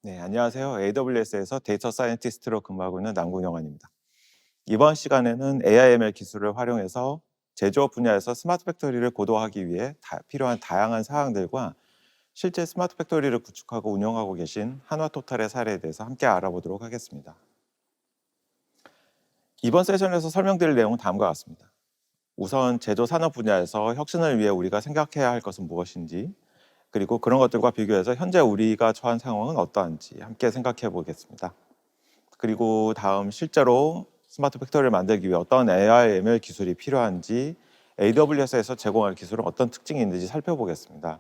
네, 안녕하세요. AWS에서 데이터 사이언티스트로 근무하고 있는 남궁영환입니다. 이번 시간에는 AI/ML 기술을 활용해서 제조업 분야에서 스마트 팩토리를 고도화하기 위해 필요한 다양한 사항들과 실제 스마트 팩토리를 구축하고 운영하고 계신 한화토탈의 사례에 대해서 함께 알아보도록 하겠습니다. 이번 세션에서 설명드릴 내용은 다음과 같습니다. 우선 제조 산업 분야에서 혁신을 위해 우리가 생각해야 할 것은 무엇인지, 그리고 그런 것들과 비교해서 현재 우리가 처한 상황은 어떠한지 함께 생각해 보겠습니다. 그리고 다음 실제로 스마트 팩토리를 만들기 위해 어떤 AI, ML 기술이 필요한지, AWS에서 제공할 기술은 어떤 특징이 있는지 살펴보겠습니다.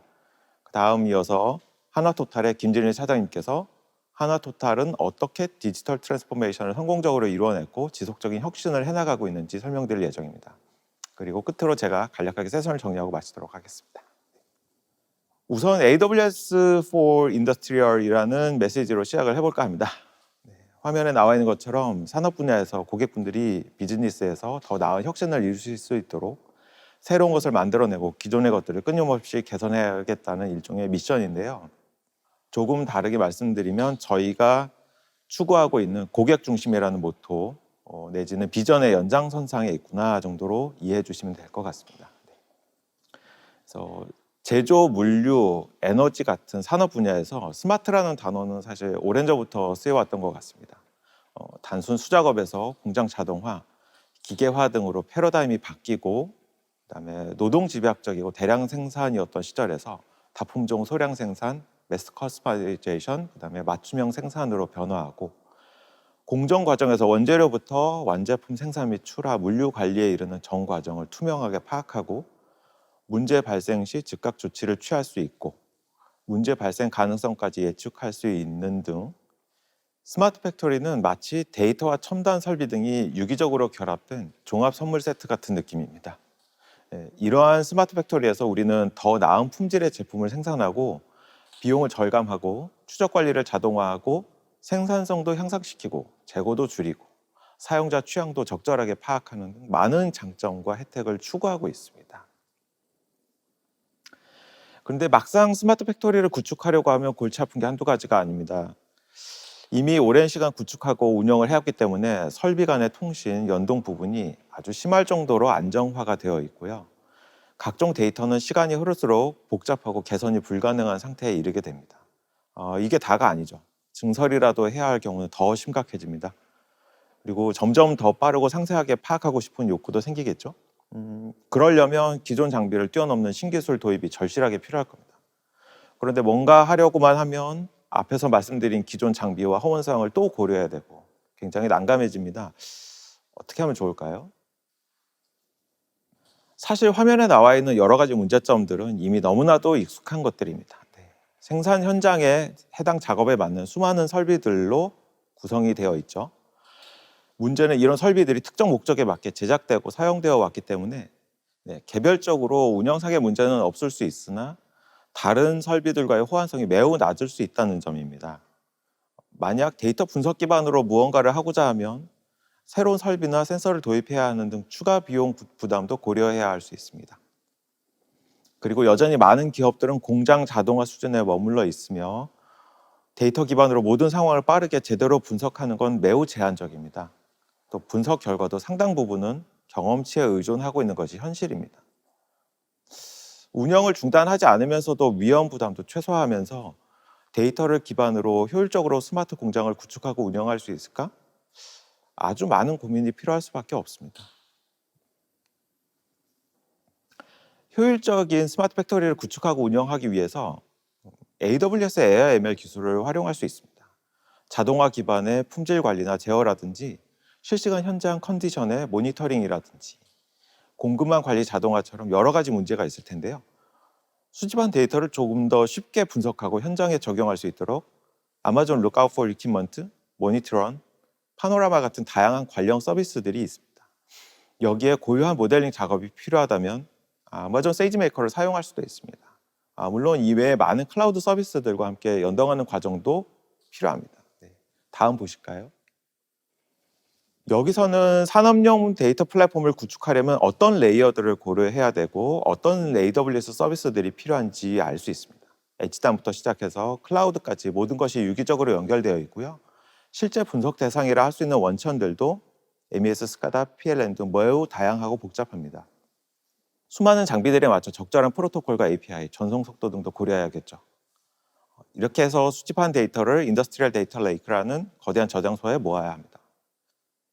다음 이어서 한화토탈의 김진일 차장님께서 한화토탈은 어떻게 디지털 트랜스포메이션을 성공적으로 이루어냈고 지속적인 혁신을 해나가고 있는지 설명드릴 예정입니다. 그리고 끝으로 제가 간략하게 세션을 정리하고 마치도록 하겠습니다. 우선 AWS for Industrial이라는 메시지로 시작을 해볼까 합니다. 화면에 나와 있는 것처럼 산업 분야에서 고객분들이 비즈니스에서 더 나은 혁신을 이루실 수 있도록 새로운 것을 만들어내고 기존의 것들을 끊임없이 개선해야겠다는 일종의 미션인데요. 조금 다르게 말씀드리면 저희가 추구하고 있는 고객 중심이라는 모토 내지는 비전의 연장선상에 있구나 정도로 이해해 주시면 될 것 같습니다. 그래서 제조, 물류, 에너지 같은 산업 분야에서 스마트라는 단어는 사실 오랜 전부터 쓰여왔던 것 같습니다. 단순 수작업에서 공장 자동화, 기계화 등으로 패러다임이 바뀌고 그다음에 노동 집약적이고 대량 생산이었던 시절에서 다품종 소량 생산, 매스 커스터마이제이션, 그다음에 맞춤형 생산으로 변화하고 공정 과정에서 원재료부터 완제품 생산 및 출하, 물류 관리에 이르는 전 과정을 투명하게 파악하고 문제 발생 시 즉각 조치를 취할 수 있고 문제 발생 가능성까지 예측할 수 있는 등 스마트 팩토리는 마치 데이터와 첨단 설비 등이 유기적으로 결합된 종합 선물 세트 같은 느낌입니다. 이러한 스마트 팩토리에서 우리는 더 나은 품질의 제품을 생산하고 비용을 절감하고 추적 관리를 자동화하고 생산성도 향상시키고 재고도 줄이고 사용자 취향도 적절하게 파악하는 등 많은 장점과 혜택을 추구하고 있습니다. 그런데 막상 스마트 팩토리를 구축하려고 하면 골치 아픈 게 한두 가지가 아닙니다. 이미 오랜 시간 구축하고 운영을 해왔기 때문에 설비 간의 통신, 연동 부분이 아주 심할 정도로 안정화가 되어 있고요. 각종 데이터는 시간이 흐를수록 복잡하고 개선이 불가능한 상태에 이르게 됩니다. 이게 다가 아니죠. 증설이라도 해야 할 경우는 더 심각해집니다. 그리고 점점 더 빠르고 상세하게 파악하고 싶은 욕구도 생기겠죠. 그러려면 기존 장비를 뛰어넘는 신기술 도입이 절실하게 필요할 겁니다. 그런데 뭔가 하려고만 하면 앞에서 말씀드린 기존 장비와 허원 사항을 또 고려해야 되고 굉장히 난감해집니다. 어떻게 하면 좋을까요? 사실 화면에 나와 있는 여러 가지 문제점들은 이미 너무나도 익숙한 것들입니다. 생산 현장에 해당 작업에 맞는 수많은 설비들로 구성이 되어 있죠. 문제는 이런 설비들이 특정 목적에 맞게 제작되고 사용되어 왔기 때문에 개별적으로 운영상의 문제는 없을 수 있으나 다른 설비들과의 호환성이 매우 낮을 수 있다는 점입니다. 만약 데이터 분석 기반으로 무언가를 하고자 하면 새로운 설비나 센서를 도입해야 하는 등 추가 비용 부담도 고려해야 할 수 있습니다. 그리고 여전히 많은 기업들은 공장 자동화 수준에 머물러 있으며 데이터 기반으로 모든 상황을 빠르게 제대로 분석하는 건 매우 제한적입니다. 또 분석 결과도 상당 부분은 경험치에 의존하고 있는 것이 현실입니다. 운영을 중단하지 않으면서도 위험 부담도 최소화하면서 데이터를 기반으로 효율적으로 스마트 공장을 구축하고 운영할 수 있을까? 아주 많은 고민이 필요할 수밖에 없습니다. 효율적인 스마트 팩토리를 구축하고 운영하기 위해서 AWS AI/ML 기술을 활용할 수 있습니다. 자동화 기반의 품질 관리나 제어라든지 실시간 현장 컨디션의 모니터링이라든지 공급망 관리 자동화처럼 여러 가지 문제가 있을 텐데요. 수집한 데이터를 조금 더 쉽게 분석하고 현장에 적용할 수 있도록 아마존 Lookout for Equipment, 모니트런, 파노라마 같은 다양한 관련 서비스들이 있습니다. 여기에 고유한 모델링 작업이 필요하다면 아마존 세이지메이커를 사용할 수도 있습니다. 물론 이외에 많은 클라우드 서비스들과 함께 연동하는 과정도 필요합니다. 다음 보실까요? 여기서는 산업용 데이터 플랫폼을 구축하려면 어떤 레이어들을 고려해야 되고 어떤 AWS 서비스들이 필요한지 알 수 있습니다. 엣지단부터 시작해서 클라우드까지 모든 것이 유기적으로 연결되어 있고요. 실제 분석 대상이라 할 수 있는 원천들도 MES, 스카다, PLN 등 매우 다양하고 복잡합니다. 수많은 장비들에 맞춰 적절한 프로토콜과 API, 전송 속도 등도 고려해야겠죠. 이렇게 해서 수집한 데이터를 인더스트리얼 데이터 레이크라는 거대한 저장소에 모아야 합니다.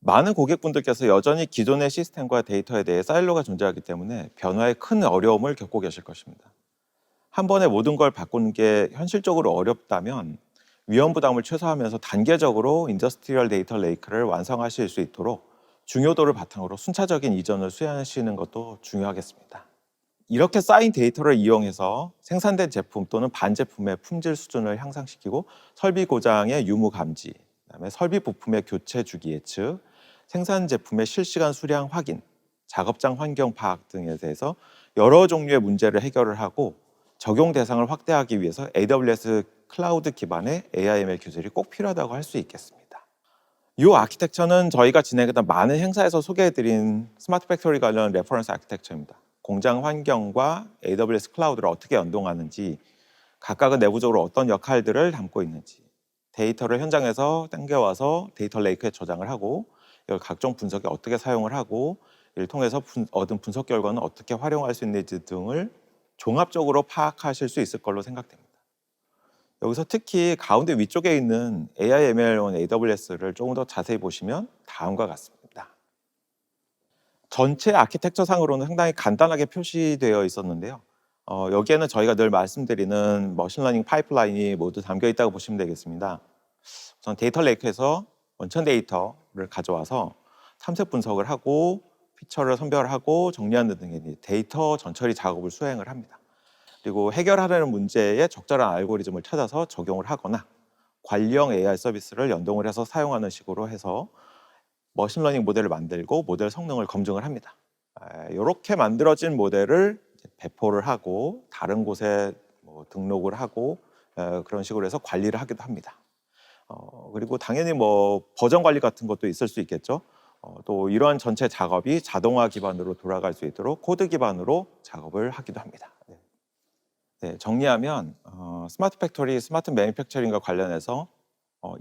많은 고객분들께서 여전히 기존의 시스템과 데이터에 대해 사일로가 존재하기 때문에 변화에 큰 어려움을 겪고 계실 것입니다. 한 번에 모든 걸 바꾸는 게 현실적으로 어렵다면 위험 부담을 최소화하면서 단계적으로 인더스트리얼 데이터 레이크를 완성하실 수 있도록 중요도를 바탕으로 순차적인 이전을 수행하시는 것도 중요하겠습니다. 이렇게 쌓인 데이터를 이용해서 생산된 제품 또는 반제품의 품질 수준을 향상시키고 설비 고장의 유무 감지, 그다음에 설비 부품의 교체 주기 예측, 생산 제품의 실시간 수량 확인, 작업장 환경 파악 등에 대해서 여러 종류의 문제를 해결을 하고 적용 대상을 확대하기 위해서 AWS 클라우드 기반의 AI/ML 기술이 꼭 필요하다고 할 수 있겠습니다. 이 아키텍처는 저희가 진행했던 많은 행사에서 소개해드린 스마트 팩토리 관련 레퍼런스 아키텍처입니다. 공장 환경과 AWS 클라우드를 어떻게 연동하는지, 각각은 내부적으로 어떤 역할들을 담고 있는지, 데이터를 현장에서 땡겨와서 데이터 레이크에 저장을 하고 이걸 각종 분석에 어떻게 사용을 하고 이를 통해서 얻은 분석 결과는 어떻게 활용할 수 있는지 등을 종합적으로 파악하실 수 있을 걸로 생각됩니다. 여기서 특히 가운데 위쪽에 있는 AI, ML on AWS를 조금 더 자세히 보시면 다음과 같습니다. 전체 아키텍처 상으로는 상당히 간단하게 표시되어 있었는데요. 여기에는 저희가 늘 말씀드리는 머신러닝 파이프라인이 모두 담겨 있다고 보시면 되겠습니다. 우선 데이터 레이크에서 원천 데이터를 가져와서 탐색 분석을 하고 피처를 선별하고 정리하는 등의 데이터 전처리 작업을 수행을 합니다. 그리고 해결하려는 문제에 적절한 알고리즘을 찾아서 적용을 하거나 관리형 AI 서비스를 연동을 해서 사용하는 식으로 해서 머신러닝 모델을 만들고 모델 성능을 검증을 합니다. 이렇게 만들어진 모델을 배포를 하고 다른 곳에 등록을 하고 그런 식으로 해서 관리를 하기도 합니다. 그리고 당연히 버전 관리 같은 것도 있을 수 있겠죠. 또 이러한 전체 작업이 자동화 기반으로 돌아갈 수 있도록 코드 기반으로 작업을 하기도 합니다. 네, 정리하면 스마트 팩토리, 스마트 매니팩처링과 관련해서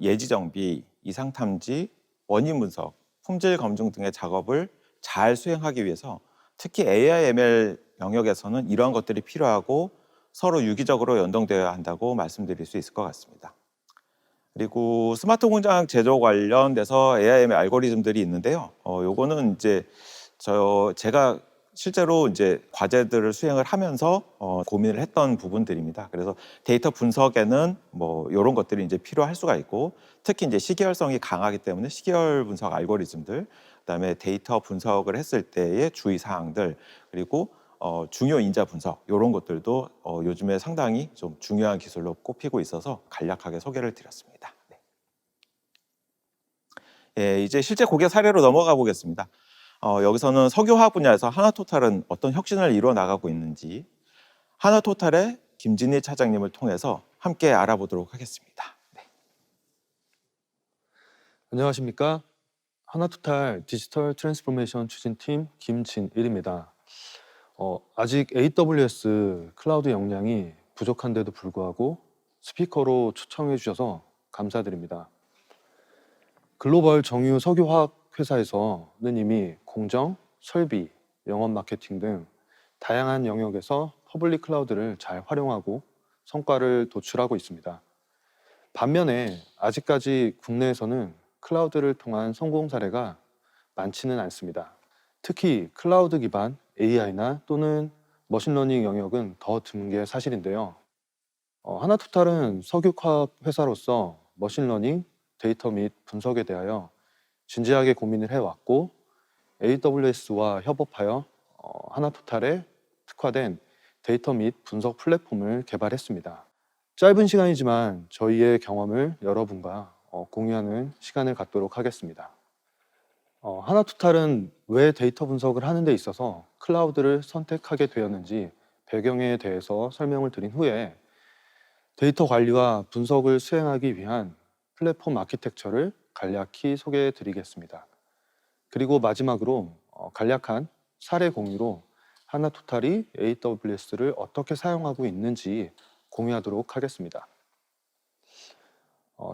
예지 정비, 이상 탐지, 원인 분석, 품질 검증 등의 작업을 잘 수행하기 위해서 특히 AI, ML 영역에서는 이러한 것들이 필요하고 서로 유기적으로 연동되어야 한다고 말씀드릴 수 있을 것 같습니다. 그리고 스마트 공장 제조 관련돼서 AI, ML 알고리즘들이 있는데요. 요거는 이제 제가 실제로 이제 과제들을 수행을 하면서 고민을 했던 부분들입니다. 그래서 데이터 분석에는 이런 것들이 이제 필요할 수가 있고, 특히 이제 시계열성이 강하기 때문에 시계열 분석 알고리즘들, 그다음에 데이터 분석을 했을 때의 주의 사항들, 그리고 중요 인자 분석 이런 것들도 요즘에 상당히 좀 중요한 기술로 꼽히고 있어서 간략하게 소개를 드렸습니다. 네. 예, 이제 실제 고객 사례로 넘어가 보겠습니다. 여기서는 석유화학 분야에서 하나토탈은 어떤 혁신을 이루어 나가고 있는지 하나토탈의 김진희 차장님을 통해서 함께 알아보도록 하겠습니다. 네. 안녕하십니까? 하나토탈 디지털 트랜스포메이션 추진팀 김진일입니다. 아직 AWS 클라우드 역량이 부족한데도 불구하고 스피커로 초청해 주셔서 감사드립니다. 글로벌 정유 석유화학 회사에서는 이미 공정, 설비, 영업 마케팅 등 다양한 영역에서 퍼블릭 클라우드를 잘 활용하고 성과를 도출하고 있습니다. 반면에 아직까지 국내에서는 클라우드를 통한 성공 사례가 많지는 않습니다. 특히 클라우드 기반 AI나 또는 머신러닝 영역은 더 드문 게 사실인데요. 하나토탈은 석유화학 회사로서 머신러닝, 데이터 및 분석에 대하여 진지하게 고민을 해왔고 AWS와 협업하여 하나토탈에 특화된 데이터 및 분석 플랫폼을 개발했습니다. 짧은 시간이지만 저희의 경험을 여러분과 공유하는 시간을 갖도록 하겠습니다. 하나토탈은 왜 데이터 분석을 하는 데 있어서 클라우드를 선택하게 되었는지 배경에 대해서 설명을 드린 후에 데이터 관리와 분석을 수행하기 위한 플랫폼 아키텍처를 간략히 소개해 드리겠습니다. 그리고 마지막으로 간략한 사례 공유로 하나토탈이 AWS를 어떻게 사용하고 있는지 공유하도록 하겠습니다.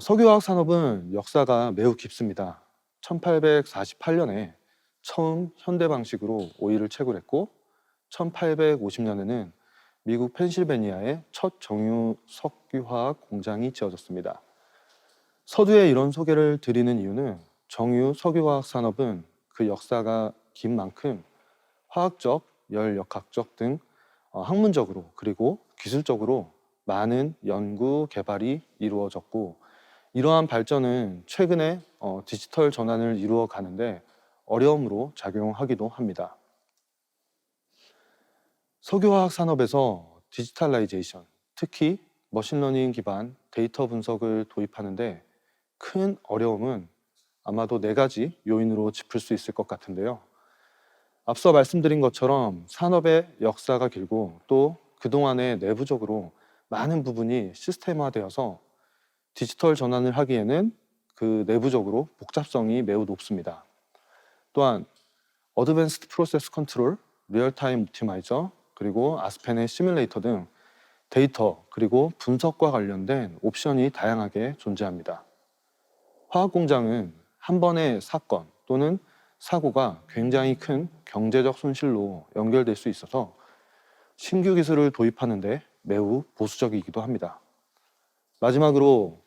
석유화학 산업은 역사가 매우 깊습니다. 1848년에 처음 현대 방식으로 오일을 채굴했고 1850년에는 미국 펜실베니아에 첫 정유 석유화학 공장이 지어졌습니다. 서두에 이런 소개를 드리는 이유는 정유 석유화학 산업은 그 역사가 긴 만큼 화학적, 열역학적 등 학문적으로 그리고 기술적으로 많은 연구 개발이 이루어졌고 이러한 발전은 최근에 디지털 전환을 이루어 가는데 어려움으로 작용하기도 합니다. 석유화학 산업에서 디지털라이제이션, 특히 머신러닝 기반 데이터 분석을 도입하는데 큰 어려움은 아마도 4가지 요인으로 짚을 수 있을 것 같은데요. 앞서 말씀드린 것처럼 산업의 역사가 길고 또 그동안에 내부적으로 많은 부분이 시스템화되어서 디지털 전환을 하기에는 그 내부적으로 복잡성이 매우 높습니다. 또한 어드밴스드 프로세스 컨트롤, 리얼타임 옵티마이저, 그리고 아스펜의 시뮬레이터 등 데이터 그리고 분석과 관련된 옵션이 다양하게 존재합니다. 화학 공장은 한 번의 사건 또는 사고가 굉장히 큰 경제적 손실로 연결될 수 있어서 신규 기술을 도입하는데 매우 보수적이기도 합니다. 마지막으로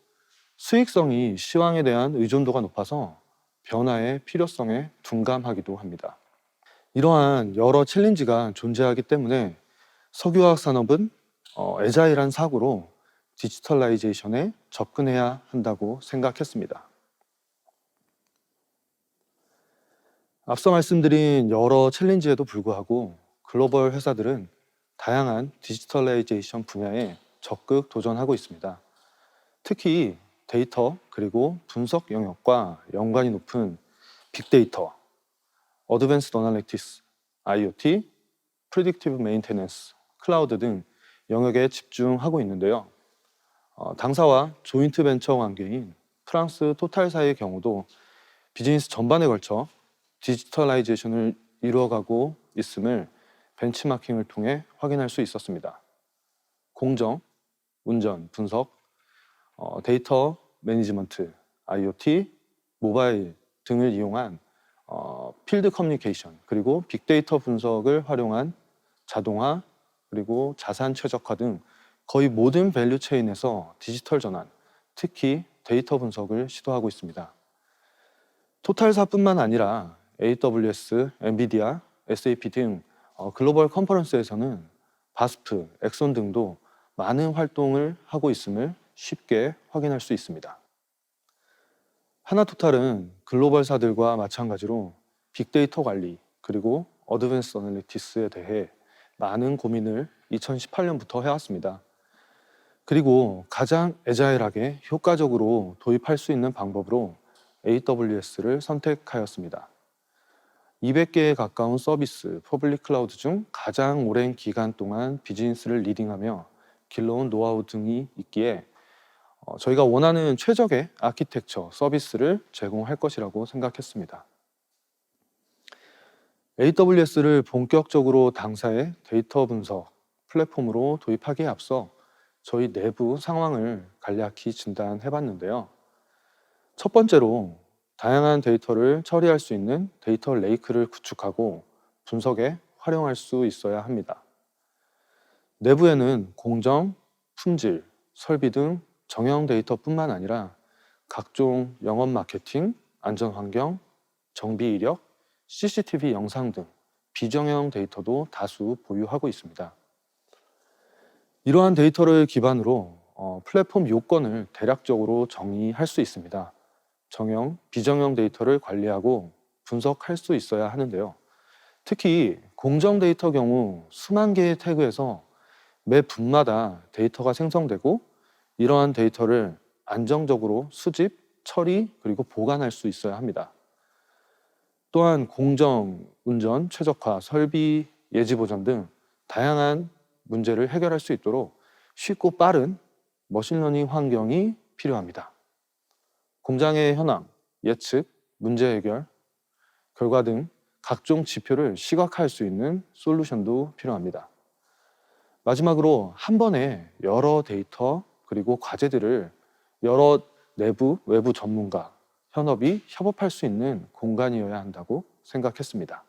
수익성이 시황에 대한 의존도가 높아서 변화의 필요성에 둔감하기도 합니다. 이러한 여러 챌린지가 존재하기 때문에 석유화학 산업은 애자일한 사고로 디지털라이제이션에 접근해야 한다고 생각했습니다. 앞서 말씀드린 여러 챌린지에도 불구하고 글로벌 회사들은 다양한 디지털라이제이션 분야에 적극 도전하고 있습니다. 특히 데이터 그리고 분석 영역과 연관이 높은 빅데이터, 어드밴스드 어널리티cs, IoT, 프리딕티브 메인테넌스, 클라우드 등 영역에 집중하고 있는데요. 당사와 조인트 벤처 관계인 프랑스 토탈사의 경우도 비즈니스 전반에 걸쳐 디지털라이제이션을 이루어가고 있음을 벤치마킹을 통해 확인할 수 있었습니다. 공정, 운전, 분석, 데이터 매니지먼트, IoT, 모바일 등을 이용한 필드 커뮤니케이션 그리고 빅데이터 분석을 활용한 자동화 그리고 자산 최적화 등 거의 모든 밸류 체인에서 디지털 전환, 특히 데이터 분석을 시도하고 있습니다. 토탈사뿐만 아니라 AWS, 엔비디아, SAP 등 글로벌 컨퍼런스에서는 바스프, 엑손 등도 많은 활동을 하고 있음을 쉽게 확인할 수 있습니다. 하나토탈은 글로벌사들과 마찬가지로 빅데이터 관리 그리고 어드밴스 어널리티스에 대해 많은 고민을 2018년부터 해왔습니다. 그리고 가장 애자일하게 효과적으로 도입할 수 있는 방법으로 AWS를 선택하였습니다. 200개에 가까운 서비스, 퍼블릭 클라우드 중 가장 오랜 기간 동안 비즈니스를 리딩하며 길러온 노하우 등이 있기에 저희가 원하는 최적의 아키텍처, 서비스를 제공할 것이라고 생각했습니다. AWS를 본격적으로 당사의 데이터 분석 플랫폼으로 도입하기에 앞서 저희 내부 상황을 간략히 진단해 봤는데요. 첫 번째로 다양한 데이터를 처리할 수 있는 데이터 레이크를 구축하고 분석에 활용할 수 있어야 합니다. 내부에는 공정, 품질, 설비 등 정형 데이터뿐만 아니라 각종 영업 마케팅, 안전 환경, 정비 이력, CCTV 영상 등 비정형 데이터도 다수 보유하고 있습니다. 이러한 데이터를 기반으로 플랫폼 요건을 대략적으로 정의할 수 있습니다. 정형, 비정형 데이터를 관리하고 분석할 수 있어야 하는데요. 특히 공정 데이터 경우 수만 개의 태그에서 매 분마다 데이터가 생성되고 이러한 데이터를 안정적으로 수집, 처리, 그리고 보관할 수 있어야 합니다. 또한 공정, 운전, 최적화, 설비, 예지 보전 등 다양한 문제를 해결할 수 있도록 쉽고 빠른 머신러닝 환경이 필요합니다. 공장의 현황, 예측, 문제 해결, 결과 등 각종 지표를 시각화할 수 있는 솔루션도 필요합니다. 마지막으로 한 번에 여러 데이터 그리고 과제들을 여러 내부, 외부 전문가, 현업이 협업할 수 있는 공간이어야 한다고 생각했습니다.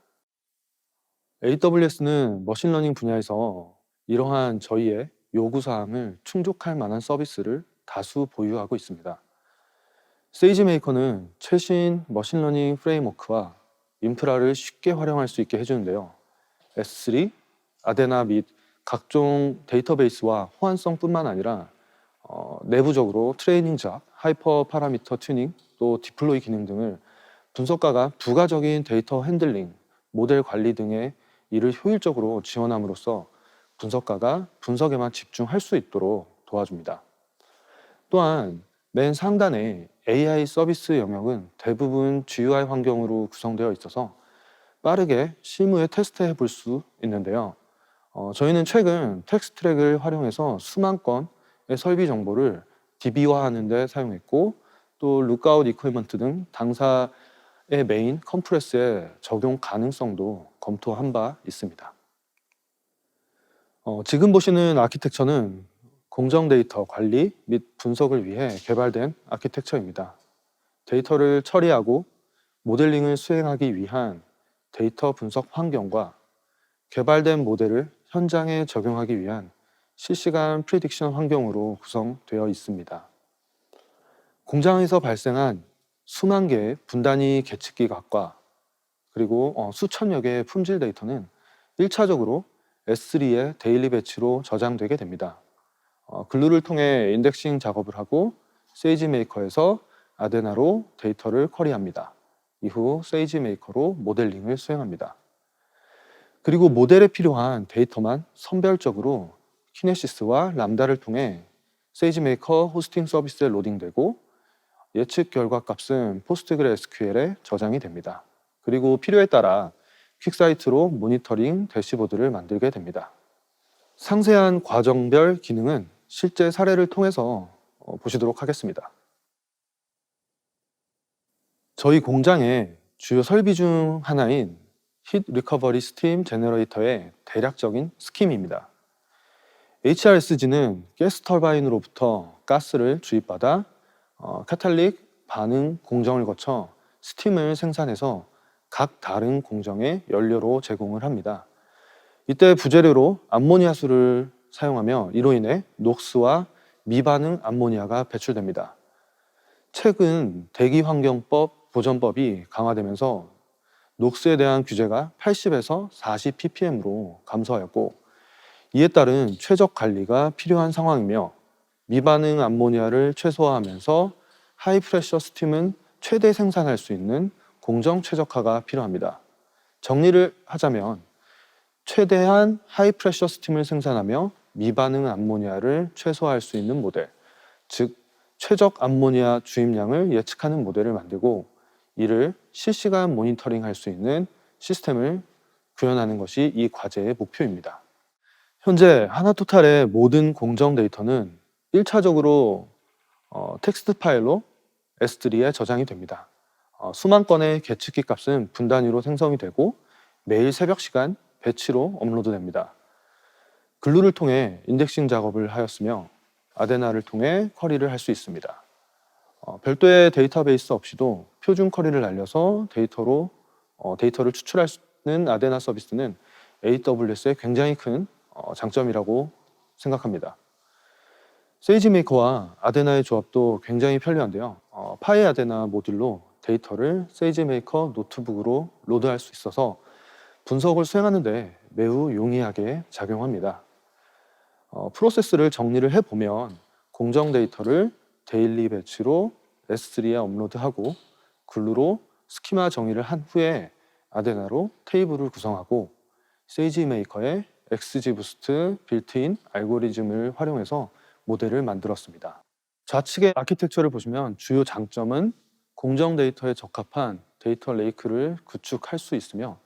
AWS는 머신러닝 분야에서 이러한 저희의 요구사항을 충족할 만한 서비스를 다수 보유하고 있습니다. 세이지메이커는 최신 머신러닝 프레임워크와 인프라를 쉽게 활용할 수 있게 해주는데요. S3, 아데나 및 각종 데이터베이스와 호환성뿐만 아니라 내부적으로 트레이닝 잡, 하이퍼 파라미터 튜닝, 또 디플로이 기능 등을 분석가가 부가적인 데이터 핸들링, 모델 관리 등의 일을 효율적으로 지원함으로써 분석가가 분석에만 집중할 수 있도록 도와줍니다. 또한 맨 상단의 AI 서비스 영역은 대부분 GUI 환경으로 구성되어 있어서 빠르게 실무에 테스트해 볼 수 있는데요. 저희는 최근 텍스트트랙을 활용해서 수만 건의 설비 정보를 DB화하는 데 사용했고, 또 룩아웃 이퀄먼트 등 당사의 메인 컴프레스의 적용 가능성도 검토한 바 있습니다. 지금 보시는 아키텍처는 공정 데이터 관리 및 분석을 위해 개발된 아키텍처입니다. 데이터를 처리하고 모델링을 수행하기 위한 데이터 분석 환경과 개발된 모델을 현장에 적용하기 위한 실시간 프리딕션 환경으로 구성되어 있습니다. 공장에서 발생한 수만 개의 분단위 계측기 값과 그리고 수천여 개의 품질 데이터는 1차적으로 S3의 데일리 배치로 저장되게 됩니다. 글루를 통해 인덱싱 작업을 하고 세이지메이커에서 아데나로 데이터를 쿼리합니다. 이후 세이지메이커로 모델링을 수행합니다. 그리고 모델에 필요한 데이터만 선별적으로 키네시스와 람다를 통해 세이지메이커 호스팅 서비스에 로딩되고 예측 결과 값은 포스트그레스QL에 저장이 됩니다. 그리고 필요에 따라 퀵사이트로 모니터링 대시보드를 만들게 됩니다. 상세한 과정별 기능은 실제 사례를 통해서 보시도록 하겠습니다. 저희 공장의 주요 설비 중 하나인 히트 리커버리 스팀 제너레이터의 대략적인 스킴입니다. HRSG는 가스 터바인으로부터 가스를 주입받아 카탈릭 반응 공정을 거쳐 스팀을 생산해서 각 다른 공정에 연료로 제공을 합니다. 이때 부재료로 암모니아수를 사용하며 이로 인해 녹스와 미반응 암모니아가 배출됩니다. 최근 대기환경법 보전법이 강화되면서 녹스에 대한 규제가 80에서 40 ppm으로 감소하였고, 이에 따른 최적 관리가 필요한 상황이며 미반응 암모니아를 최소화하면서 하이 프레셔 스팀은 최대 생산할 수 있는 공정 최적화가 필요합니다. 정리를 하자면 최대한 하이 프레셔 스팀을 생산하며 미반응 암모니아를 최소화할 수 있는 모델, 즉 최적 암모니아 주입량을 예측하는 모델을 만들고 이를 실시간 모니터링할 수 있는 시스템을 구현하는 것이 이 과제의 목표입니다. 현재 하나토탈의 모든 공정 데이터는 1차적으로 텍스트 파일로 S3에 저장이 됩니다. 수만 건의 계측기 값은 분단위로 생성이 되고 매일 새벽 시간 배치로 업로드됩니다. 글루를 통해 인덱싱 작업을 하였으며 아데나를 통해 쿼리를 할 수 있습니다. 별도의 데이터베이스 없이도 표준 쿼리를 날려서 데이터를 추출할 수 있는 아데나 서비스는 AWS의 굉장히 큰 장점이라고 생각합니다. 세이지메이커와 아데나의 조합도 굉장히 편리한데요. 파이 아데나 모듈로 데이터를 세이지메이커 노트북으로 로드할 수 있어서 분석을 수행하는 데 매우 용이하게 작용합니다. 프로세스를 정리를 해보면 공정 데이터를 데일리 배치로 S3에 업로드하고 글루로 스키마 정의를 한 후에 아데나로 테이블을 구성하고 세이지메이커의 XGBoost 빌트인 알고리즘을 활용해서 모델을 만들었습니다. 좌측의 아키텍처를 보시면 주요 장점은 공정 데이터에 적합한 데이터 레이크를 구축할 수 있으며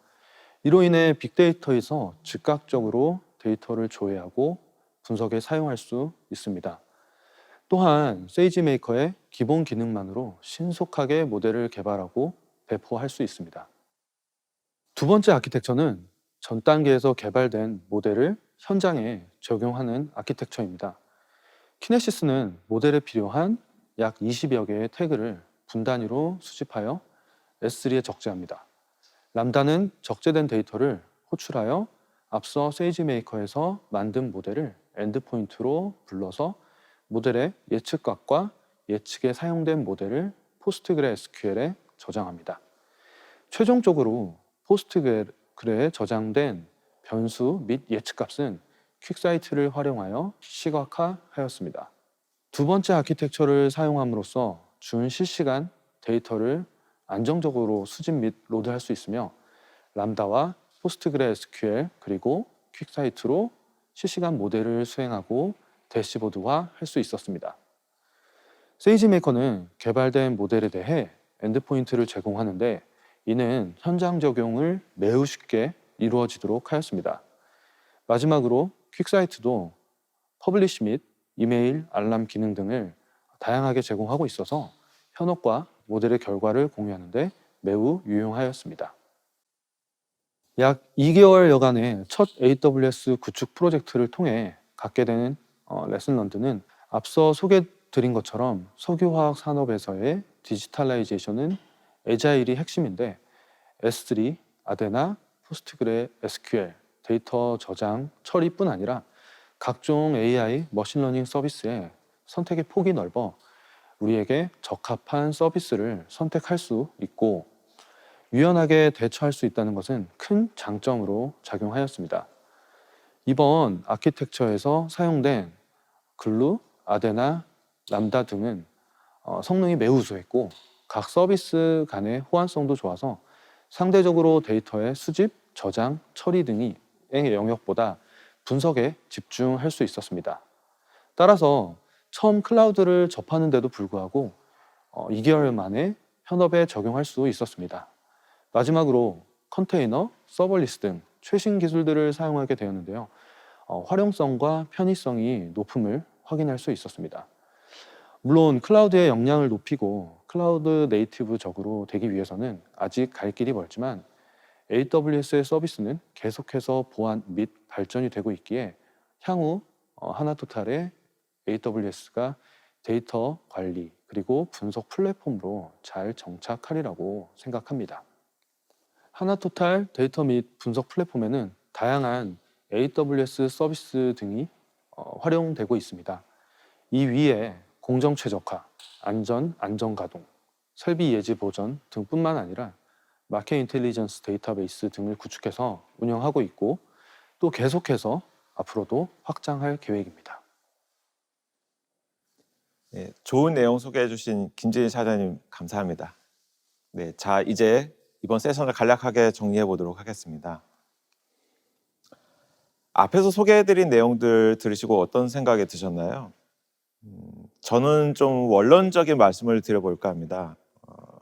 이로 인해 빅데이터에서 즉각적으로 데이터를 조회하고 분석에 사용할 수 있습니다. 또한 세이지메이커의 기본 기능만으로 신속하게 모델을 개발하고 배포할 수 있습니다. 두 번째 아키텍처는 전 단계에서 개발된 모델을 현장에 적용하는 아키텍처입니다. 키네시스는 모델에 필요한 약 20여 개의 태그를 분단위로 수집하여 S3에 적재합니다. 람다는 적재된 데이터를 호출하여 앞서 세이지메이커에서 만든 모델을 엔드포인트로 불러서 모델의 예측각과 예측에 사용된 모델을 포스트그레SQL에 저장합니다. 최종적으로 포스트그레에 저장된 변수 및 예측값은 퀵사이트를 활용하여 시각화하였습니다. 두 번째 아키텍처를 사용함으로써 준 실시간 데이터를 안정적으로 수집 및 로드할 수 있으며 람다와 포스트그레SQL 그리고 퀵사이트로 실시간 모델을 수행하고 대시보드화 할 수 있었습니다. 세이지메이커는 개발된 모델에 대해 엔드포인트를 제공하는데 이는 현장 적용을 매우 쉽게 이루어지도록 하였습니다. 마지막으로 퀵사이트도 퍼블리시 및 이메일 알람 기능 등을 다양하게 제공하고 있어서 현업과 모델의 결과를 공유하는데 매우 유용하였습니다. 약 2개월여간의 첫 AWS 구축 프로젝트를 통해 갖게 되는 레슨런드는 앞서 소개드린 것처럼 석유화학 산업에서의 디지털라이제이션은 애자일이 핵심인데 S3, 아데나, 포스트그레SQL, 데이터 저장, 처리뿐 아니라 각종 AI, 머신러닝 서비스의 선택의 폭이 넓어 우리에게 적합한 서비스를 선택할 수 있고 유연하게 대처할 수 있다는 것은 큰 장점으로 작용하였습니다. 이번 아키텍처에서 사용된 글루, 아데나, 람다 등은 성능이 매우 우수했고 각 서비스 간의 호환성도 좋아서 상대적으로 데이터의 수집, 저장, 처리 등의 영역보다 분석에 집중할 수 있었습니다. 따라서 처음 클라우드를 접하는데도 불구하고 2개월 만에 현업에 적용할 수 있었습니다. 마지막으로 컨테이너, 서버리스 등 최신 기술들을 사용하게 되었는데요. 활용성과 편의성이 높음을 확인할 수 있었습니다. 물론 클라우드의 역량을 높이고 클라우드 네이티브적으로 되기 위해서는 아직 갈 길이 멀지만 AWS의 서비스는 계속해서 보완 및 발전이 되고 있기에 향후 하나토탈의 AWS가 데이터 관리 그리고 분석 플랫폼으로 잘 정착하리라고 생각합니다. 하나토탈 데이터 및 분석 플랫폼에는 다양한 AWS 서비스 등이 활용되고 있습니다. 이 위에 공정 최적화, 안전 가동, 설비 예지 보전 등뿐만 아니라 마켓 인텔리전스 데이터베이스 등을 구축해서 운영하고 있고 또 계속해서 앞으로도 확장할 계획입니다. 네, 좋은 내용 소개해 주신 김진희 차장님 감사합니다. 네, 자 이제 이번 세션을 간략하게 정리해 보도록 하겠습니다. 앞에서 소개해드린 내용들 들으시고 어떤 생각이 드셨나요? 저는 좀 원론적인 말씀을 드려볼까 합니다.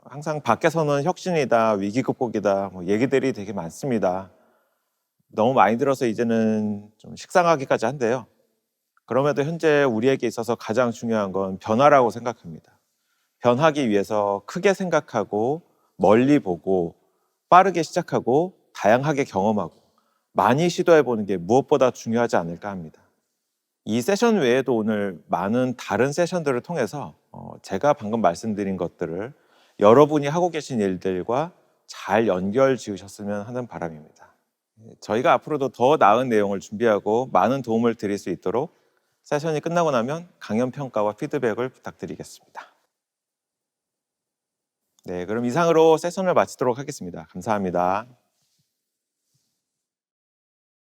항상 밖에서는 혁신이다, 위기 극복이다, 얘기들이 되게 많습니다. 너무 많이 들어서 이제는 좀 식상하기까지 한데요. 그럼에도 현재 우리에게 있어서 가장 중요한 건 변화라고 생각합니다. 변하기 위해서 크게 생각하고 멀리 보고 빠르게 시작하고 다양하게 경험하고 많이 시도해보는 게 무엇보다 중요하지 않을까 합니다. 이 세션 외에도 오늘 많은 다른 세션들을 통해서 제가 방금 말씀드린 것들을 여러분이 하고 계신 일들과 잘 연결 지으셨으면 하는 바람입니다. 저희가 앞으로도 더 나은 내용을 준비하고 많은 도움을 드릴 수 있도록 세션이 끝나고 나면 강연 평가와 피드백을 부탁드리겠습니다. 네, 그럼 이상으로 세션을 마치도록 하겠습니다. 감사합니다.